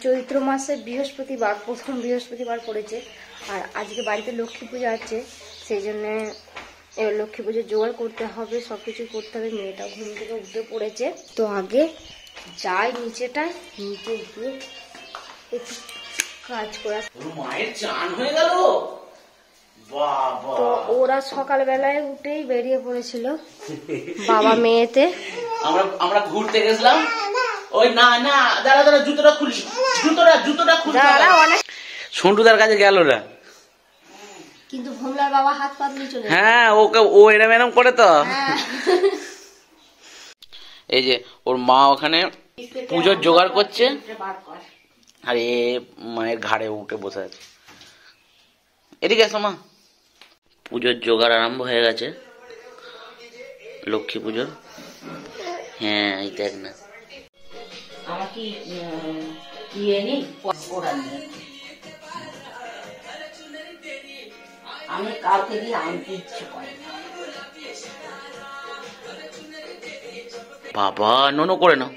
চৈত্র মাসে বৃহস্পতিবার, প্রথম বৃহস্পতিবার পড়েছে। আর আজকে বাড়িতে লক্ষ্মী পূজা আছে, সেই জন্য লক্ষ্মী পুজোর জোগাড় করতে হবে, সবকিছু করতে হবে। মেয়েটা ঘুম থেকে উঠে পড়েছে, তো আগে যাই নিচেটায়, নিচে গিয়ে একটু কাজ করা। মায়ের চান হয়ে গেল। তো ওরা সকালবেলায় উঠেই বেরিয়ে পড়েছিল বাবা মেয়েতে। আমরা ঘুরতে গেছিলাম। ওই না না, দাঁড়া দাঁড়া, জুতোটা খুলি, জুতোটা খুলি। সন্টুদার কাছে গেল না, কিন্তু ভোমলার বাবা হাত পাতলি চলে। হ্যাঁ, ওকে ও এরম করে তো। এই যে ওর মা ওখানে পুজোর জোগাড় করছে, আর এ মায়ের ঘাড়ে উঠে বসে আছে। এদিকে এসো মা। পুজোর জোগাড় আরম্ভ হয়ে গেছে, লক্ষ্মী পুজোর। হ্যাঁ, এই দেখ না, আমি কাউকে দিয়ে আনতে ইচ্ছে করি। বাবা নোনো করে নাও,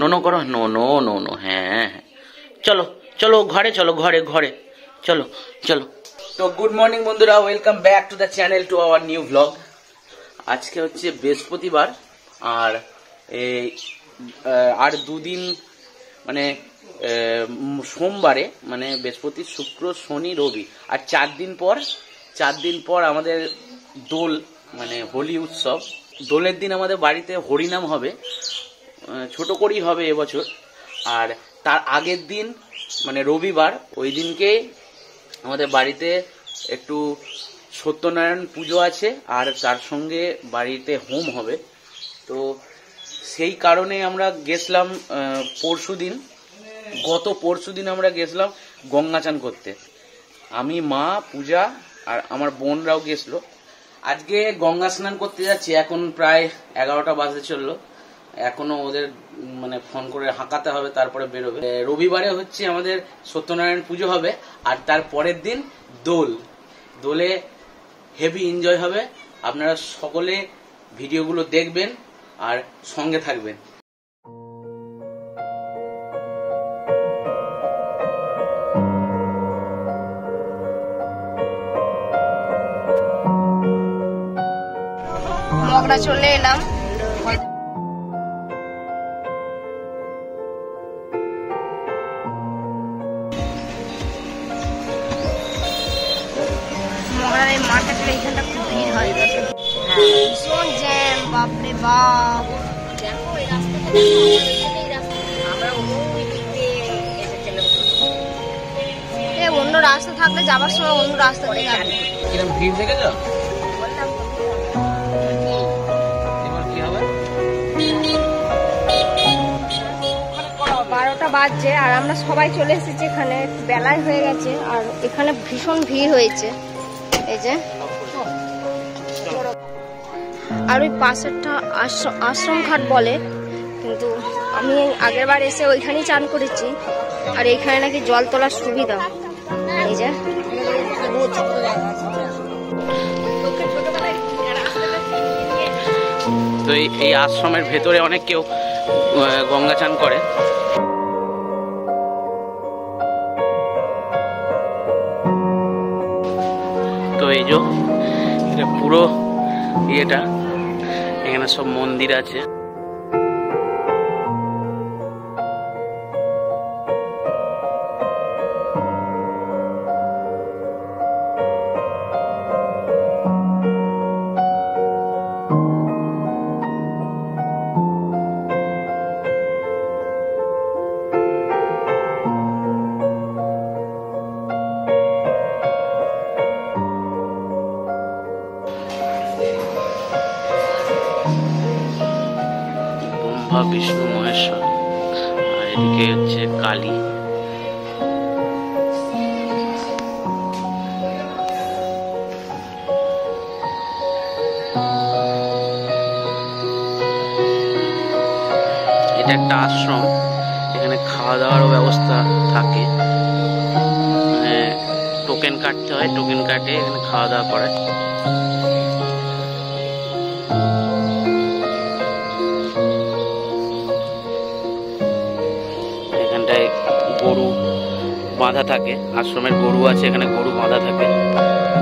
নোনো করো, নো নো নো নো। হ্যাঁ, চলো চলো ঘরে, চলো ঘরে ঘরে, চলো চলো। তো গুড মর্নিং বন্ধুরা, welcome back to the channel, to our new blog. আজকে হচ্ছে বৃহস্পতিবার, আর আর দুদিন মানে সোমবারে, মানে বৃহস্পতি, শুক্র, শনি, রবি, আর 4 দিন পর আমাদের দোল, মানে হোলি উৎসব। দোলের দিন আমাদের বাড়িতে হরিনাম হবে, ছোট করেই হবে এবছর। আর তার আগের দিন মানে রবিবার, ওই দিনকে আমাদের বাড়িতে একটু সত্যনারায়ণ পুজো আছে, আর তার সঙ্গে বাড়িতে হোম হবে। তো সেই কারণে আমরা গেছিলাম গত পরশু দিন আমরা গেছিলাম গঙ্গা চান করতে। আমি, মা, পূজা আর আমার বোনরাও গেছিল। আজকে গঙ্গা স্নান করতে যাচ্ছি, এখন প্রায় 11টা বাজতে চললো। এখনো ওদের মানে ফোন করে হাঁকাতে হবে, তারপরে বেরোবে। রবিবারে হচ্ছে আমাদের সত্যনারায়ণ পুজো হবে, আর তার পরের দিন দোলে হেভি এনজয় হবে। আপনারা সকলে ভিডিওগুলো দেখবেন আর সঙ্গে থাকবেন। মগরা চলে এলাম। মগরার এই মার্কেটের এইখানটা খুব ভিড় হয়, ভীষণ জ্যাম, বাপরে বাপ। দেখো এই রাস্তাটা, আমরা ওই দিক দিয়ে এসেছিলাম। অন্য রাস্তা থাকলে যাবার সময় অন্য রাস্তা দিয়ে যাবে। কিরকম ভিড় দেখেছো? 12টা বাজছে, আর আমরা সবাই চলে এসেছি এখানে, বেলায় হয়ে গেছে। আর এখানে ভীষণ ভিড় হয়েছে, এই যে। আর ওই পাশেরটা আশ্রম ঘাট বলে, কিন্তু আমি আগের বার এসে ওইখানেই চান করেছি। আর এইখানে নাকি জল তোলার সুবিধা, এই যে। তো এই আশ্রমের ভেতরে অনেক কেউ গঙ্গা চান করে। তো এই যে পুরো ইয়েটা, এখানে সব মন্দির আছে। ব্রহ্মা বিষ্ণু মহেশ্বর, আর এদিকে হচ্ছে কালী। এটা একটা আশ্রম, এখানে খাওয়া দাওয়ারও ব্যবস্থা থাকে, টোকেন কাটতে হয়, টোকেন কাটে এখানে খাওয়া দাওয়া করে। এখানটায় গরু বাঁধা থাকে, আশ্রমের গরু আছে, এখানে গরু বাঁধা থাকে।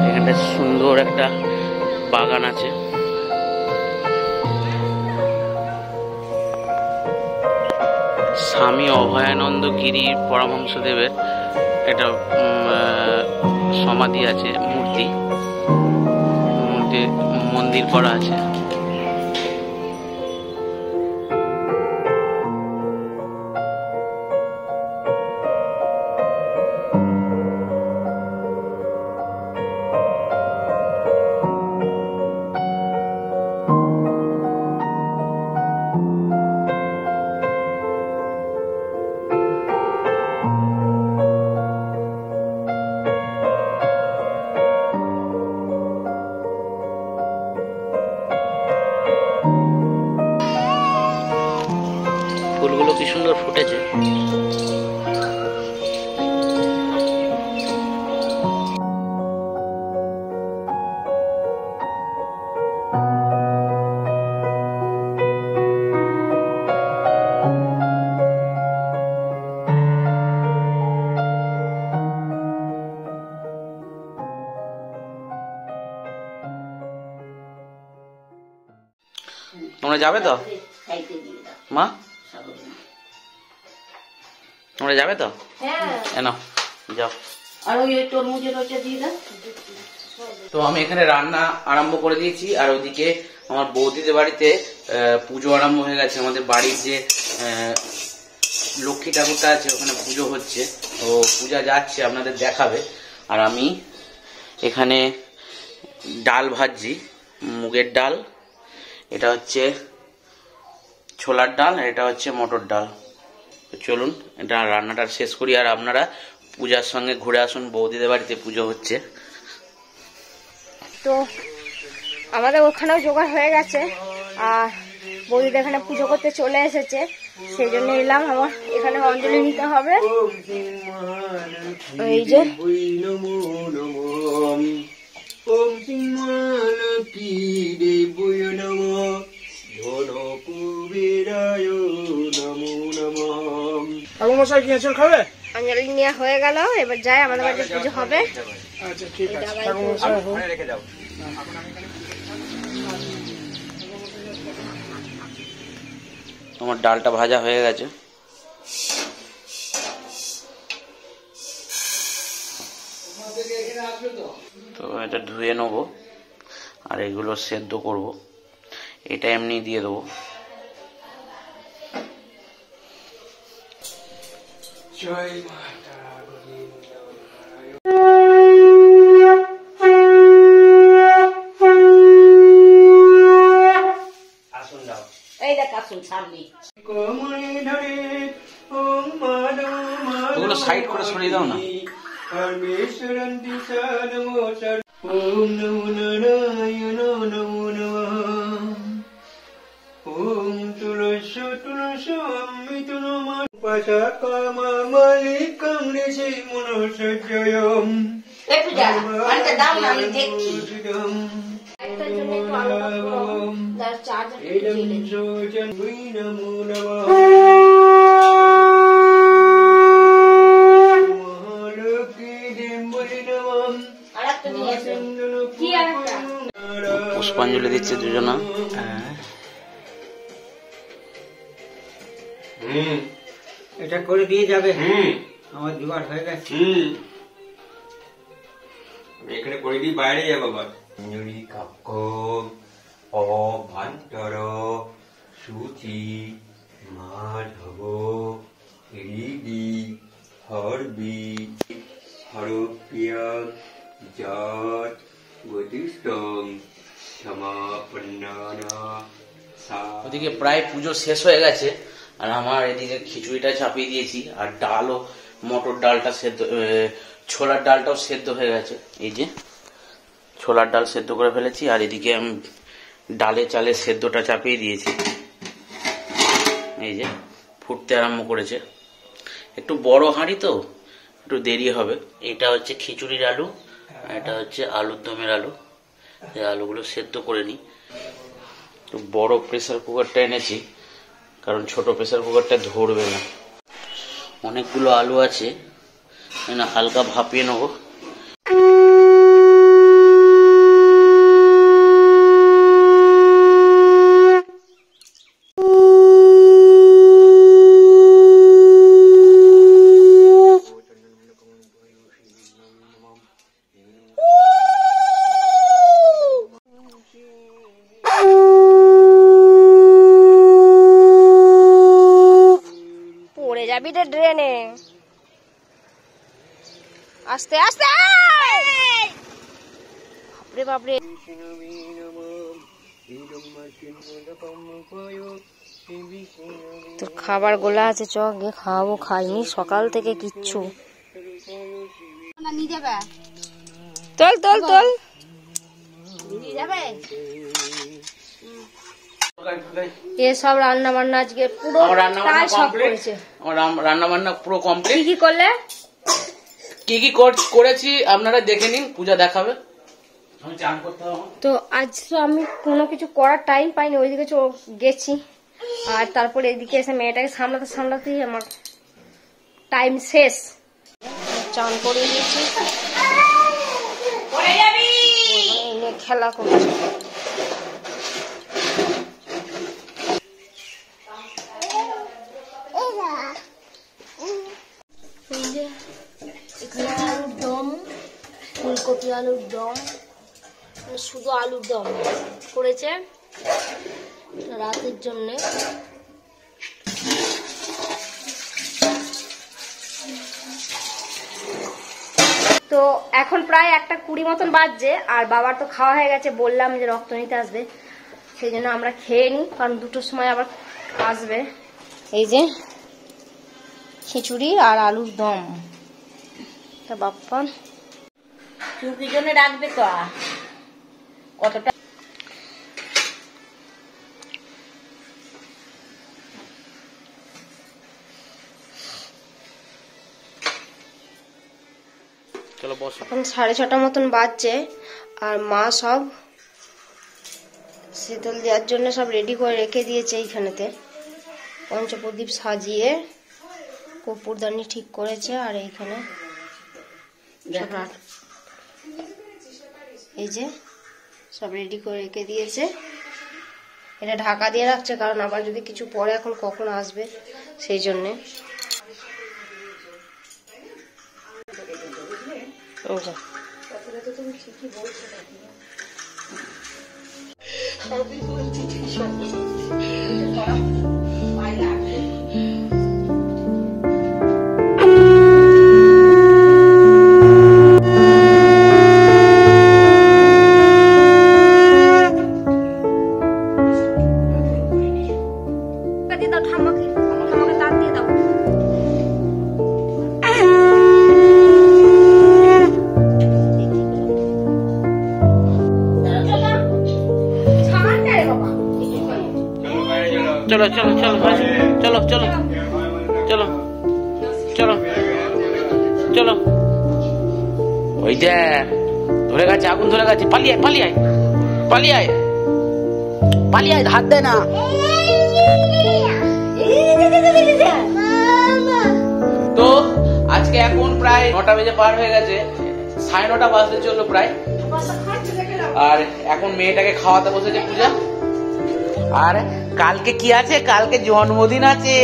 এখানটায় সুন্দর একটা বাগান আছে। স্বামী অভয়ানন্দ গিরি পরমহংসদেবের একটা সমাধি আছে, মন্দির করা আছে। ফুলগুলো কি সুন্দর ফুটেছে। তোমরা যাবে তো মা? তোমরা যাবে তো? যাও। আর ওই তরমুজের ওটা দিয়ে দাও। তো আমি এখানে রান্না আরম্ভ করে দিয়েছি, আর ওইদিকে আমার বৌদিদের বাড়িতে পুজো আরম্ভ হয়ে গেছে। আমাদের বাড়ির যে লক্ষ্মী ঠাকুরটা আছে ওখানে পুজো হচ্ছে, তো পূজা যাচ্ছে, আপনাদের দেখাবে। আর আমি এখানে ডাল ভাজছি, মুগের ডাল, এটা হচ্ছে ছোলার ডাল, আর এটা হচ্ছে মটর ডাল। চলুন এটা রান্নাটা শেষ করি, আর আপনারা পূজার সঙ্গে ঘুরে আসুন, বৌদিদের বাড়িতে পুজো হচ্ছে। তো আমাদের ওখানেও জোগাড় হয়ে গেছে, আর বৌদিদের এখানে পুজো করতে চলে এসেছে, সেই জন্য এলাম। আমার এখানে অঞ্জলি নিতে হবে। এই যে অঞ্জলি নেওয়া হয়ে গেল, এবার যাই, আমাদের বাড়িতে পুজো হবে। আমার ডালটা ভাজা হয়ে গেছে। তো এটা ধুয়ে নেবো, আর এগুলো সেদ্ধ করব। এটা এমনি দিয়ে দেবো। জয় মাতা আসুন দাও, এই দেখ আসুন সামনে। ওগুলো সাইড করে সরিয়ে দাও না। ওম নমো নারায়ণ নমো নমঃ। ওম তুলসী তুলসী অমৃত নমঃ। পাশাকামালিকং ঋষি মনসজ্জয়ম। এই পূজা আরে দাও না, আমি দেখি। একটা জন্য একটু আলাদা দাও, চার্জার দিয়ে যোজন নমো নমঃ। পুষ্পাঞ্জলি দিচ্ছে দুজনা। এটা করে দিয়ে যাবে। আমার জোগাড় হয়ে গেছে। এখানে করে দিয়ে বাইরে যাবো আবার। অঞ্জলি কাক্য অভান্তর সুচি মাধব হৃদি হরবি হরপ্রিয়া জাত গতিষ্টং সমাপন্নানা ওদিকে প্রায় পুজো শেষ হয়ে গেছে, আর আমার এদিকে খিচুড়িটা চাপিয়ে দিয়েছি, আর ডালও মটর ডালটা সেদ্ধ, ছোলার ডালটাও সেদ্ধ হয়ে গেছে। এই যে ছোলার ডাল সেদ্ধ করে ফেলেছি, আর এদিকে আমি ডালে চালে সেদ্ধটা চাপিয়ে দিয়েছি। এই যে ফুটতে আরম্ভ করেছে। একটু বড় হাঁড়ি তো একটু দেরি হবে। এটা হচ্ছে খিচুড়ির আলু, এটা হচ্ছে আলুর দমের আলু। এই আলুগুলো সেদ্ধ করে নিই। একটু বড় প্রেসার কুকারটা এনেছি, কারণ ছোট প্রেসার কুকারটা ধরবে না। অনেকগুলো আলু আছে, না হালকা ভাপিয়ে নেবো। পড়ে যাবি রে ড্রেনে, আস্তে আস্তে। বাপরে বাপরে। তোর খাবার গোলা আছে, চ গিয়ে খাওয়াবো। খাইনি সকাল থেকে কিচ্ছু। তোল তোল তোল। এসব রান্না বান্না আজকে পুরো প্রায় সব করেছে। আমার রান্না বান্না পুরো কমপ্লিট। কি কি করলে? কি কি করেছি আপনারা দেখে নিন, পূজা দেখাবে। তো আজ তো আমি কোনো কিছু করার টাইম পাইনি, ওইদিকে গেছি, আর তারপরে এদিকে এসে মেয়েটাকে সামলাতে সামলাতেই আমার টাইম শেষ। চান করে দিয়েছি, খেলা করছে। এখানে আলুর দম, ফুলকপি আলুর দম, শুধু আলুর দম করেছে রাতের জন্য। তো এখন প্রায় 1:20 মতন বাজছে, আর বাবার তো খাওয়া হয়ে গেছে। বললাম যে রক্ত নিতে আসবে, সেই জন্য আমরা খেয়ে নিই, কারণ 2টোর সময় আবার আসবে। এই যে খিচুড়ি আর আলুর দম। তা বাপ্পা চুপির জন্য রাখবে তো কতটা। চলো বসো। এখন 6:30 মতন বাজছে, আর মা সব শীতল দেওয়ার জন্য সব রেডি করে রেখে দিয়েছে। এইখানেতে পঞ্চপ্রদীপ সাজিয়ে কর্পূরদানি ঠিক করেছে, আর এইখানে এই যে সব রেডি করে রেখে দিয়েছে। এটা ঢাকা দিয়ে রাখছে, কারণ আবার যদি কিছু পরে এখন কখন আসবে সেই জন্যে। চলো চলো চলো চলো চলো চলো চলো চলো। ওই যে ধরে গেছে, আগুন ধরে গেছে। পালিয়ে পালিয়ে আয়, পালিয়ে আয়, পালিয়ে আয়, হাত দেয় না। তো আজকে এখন প্রায় 9টা বেজে পার হয়ে গেছে, 9:30 বাজতে চললো প্রায়। আর এখন মেয়েটাকে খাওয়াতে বসেছে পূজা। আর কালকে কি আছে? কালকে জন্মদিন আছে।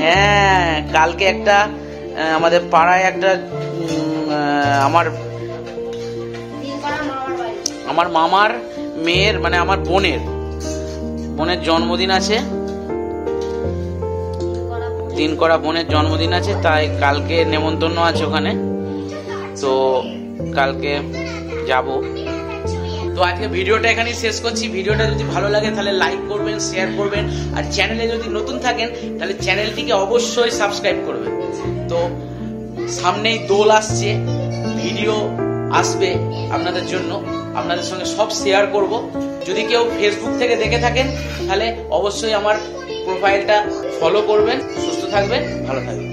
হ্যাঁ, কালকে একটা আমাদের পাড়ায় একটা আমার মামার মেয়ের, মানে আমার বোনের জন্মদিন আছে। 3 করা বোনের জন্মদিন আছে, তাই কালকে নেমন্তন্ন আছে ওখানে। তো কালকে যাব, তো আজকে ভিডিওটা এখানেই শেষ করছি। ভিডিওটা যদি ভালো লাগে তাহলে লাইক করবেন, শেয়ার করবেন, আর চ্যানেলে যদি নতুন থাকেন তাহলে চ্যানেলটিকে অবশ্যই সাবস্ক্রাইব করবেন। তো সামনেই দোল আসছে, ভিডিও আসবে আপনাদের জন্য, আপনাদের সঙ্গে সব শেয়ার করব। যদি কেউ ফেসবুক থেকে দেখে থাকেন তাহলে অবশ্যই আমার প্রোফাইলটা ফলো করবেন। সুস্থ থাকবেন, ভালো থাকবেন।